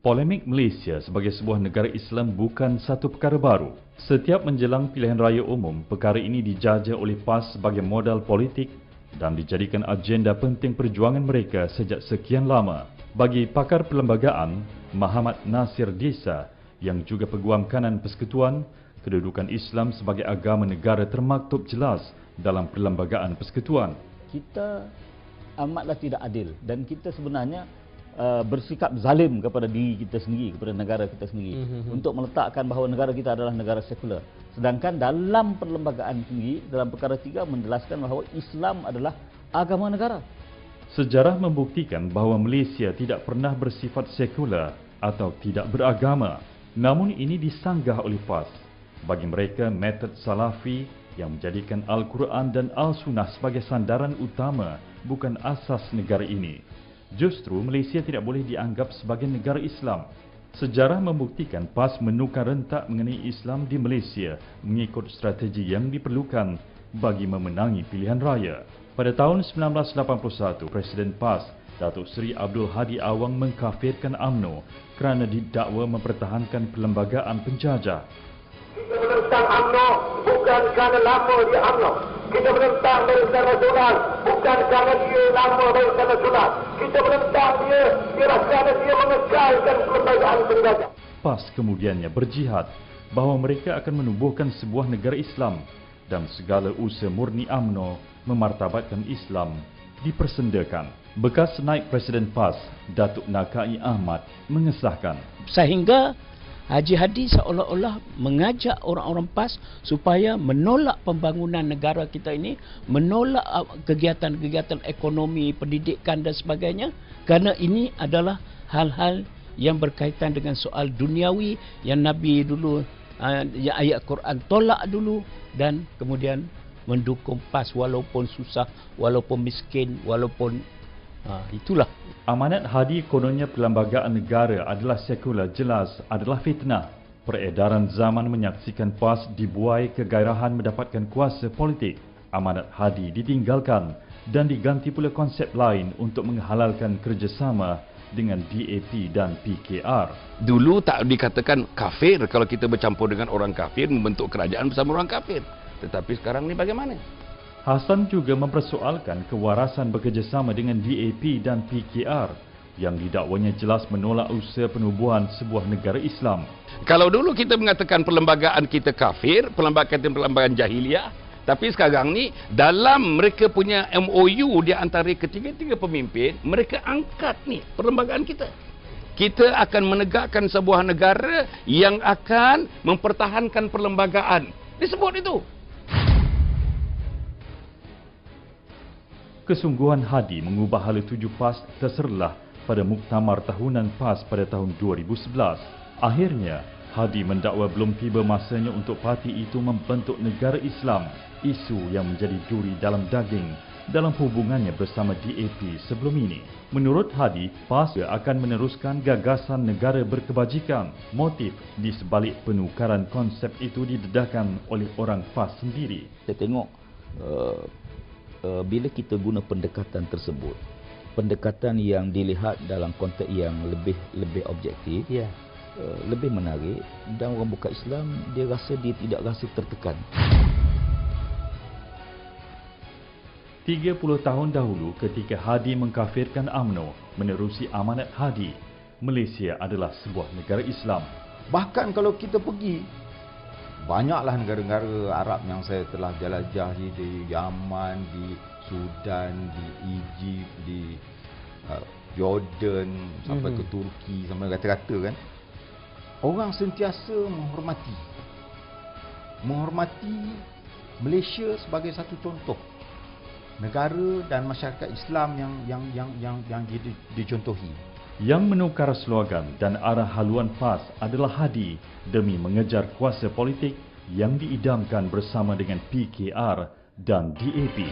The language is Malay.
Polemik Malaysia sebagai sebuah negara Islam bukan satu perkara baru. Setiap menjelang pilihan raya umum, perkara ini dijajah oleh PAS sebagai modal politik dan dijadikan agenda penting perjuangan mereka sejak sekian lama. Bagi pakar perlembagaan, Muhammad Nasir Desa, yang juga peguam kanan Persekutuan, kedudukan Islam sebagai agama negara termaktub jelas dalam perlembagaan Persekutuan. Kita amatlah tidak adil dan kita sebenarnya bersikap zalim kepada diri kita sendiri, kepada negara kita sendiri, untuk meletakkan bahawa negara kita adalah negara sekular. Sedangkan dalam perlembagaan sendiri, dalam perkara 3 menjelaskan bahawa Islam adalah agama negara. Sejarah membuktikan bahawa Malaysia tidak pernah bersifat sekular atau tidak beragama. Namun ini disanggah oleh PAS. Bagi mereka, metod Salafi yang menjadikan Al-Quran dan Al-Sunnah sebagai sandaran utama bukan asas negara ini. Justru Malaysia tidak boleh dianggap sebagai negara Islam. Sejarah membuktikan PAS menukar rentak mengenai Islam di Malaysia mengikut strategi yang diperlukan bagi memenangi pilihan raya. Pada tahun 1981, Presiden PAS, Datuk Seri Abdul Hadi Awang mengkafirkan UMNO kerana didakwa mempertahankan perlembagaan penjajah. Kita menentang UMNO bukan kerana lama dia UMNO. Kita menentang Barisan Nasional bukan kerana dia lama Barisan Nasional. Kita menentang dia kerana dia mengekalkan perlembagaan penjajah. PAS kemudiannya berjihad bahawa mereka akan menubuhkan sebuah negara Islam dan segala usaha murni UMNO memartabatkan Islam dipersendakan. Bekas naib Presiden PAS, Datuk Nakai Ahmad, mengesahkan. Sehingga Haji Hadi seolah-olah mengajak orang-orang PAS supaya menolak pembangunan negara kita ini, menolak kegiatan-kegiatan ekonomi, pendidikan dan sebagainya, kerana ini adalah hal-hal yang berkaitan dengan soal duniawi yang Nabi dulu, yang ayat Quran tolak dulu, dan kemudian mendukung PAS walaupun susah, walaupun miskin, walaupun itulah. Amanat Hadi kononnya perlembagaan negara adalah sekular jelas adalah fitnah. Peredaran zaman menyaksikan PAS dibuai kegairahan mendapatkan kuasa politik. Amanat Hadi ditinggalkan dan diganti pula konsep lain untuk menghalalkan kerjasama dengan DAP dan PKR. Dulu tak dikatakan kafir kalau kita bercampur dengan orang kafir, membentuk kerajaan bersama orang kafir. Tetapi sekarang ni bagaimana? Hasan juga mempersoalkan kewarasan bekerjasama dengan DAP dan PKR yang didakwanya jelas menolak usaha penubuhan sebuah negara Islam. Kalau dulu kita mengatakan perlembagaan kita kafir, perlembagaan jahiliah, tapi sekarang ni dalam mereka punya MOU di antara ketiga-tiga pemimpin, mereka angkat ni perlembagaan kita. Kita akan menegakkan sebuah negara yang akan mempertahankan perlembagaan. Disebut itu. Kesungguhan Hadi mengubah hala tuju PAS terserlah pada muktamar tahunan PAS pada tahun 2011. Akhirnya, Hadi mendakwa belum tiba masanya untuk parti itu membentuk negara Islam, isu yang menjadi duri dalam daging dalam hubungannya bersama DAP sebelum ini. Menurut Hadi, PAS akan meneruskan gagasan negara berkebajikan. Motif di sebalik penukaran konsep itu didedahkan oleh orang PAS sendiri. Kita tengok bila kita guna pendekatan tersebut, pendekatan yang dilihat dalam konteks yang lebih objektif, lebih menarik, dan orang bukan Islam dia tidak rasa tertekan. 30 tahun dahulu ketika Hadi mengkafirkan UMNO menerusi amanat Hadi, Malaysia adalah sebuah negara Islam. Bahkan kalau kita pergi, banyaklah negara-negara Arab yang saya telah jelajah di Yaman, di Sudan, di Egypt, di Jordan, sampai ke Turki, sampai kata-kata kan. Orang sentiasa menghormati Malaysia sebagai satu contoh negara dan masyarakat Islam yang dicontohi. Yang menukar slogan dan arah haluan PAS adalah Hadi demi mengejar kuasa politik yang diidamkan bersama dengan PKR dan DAP.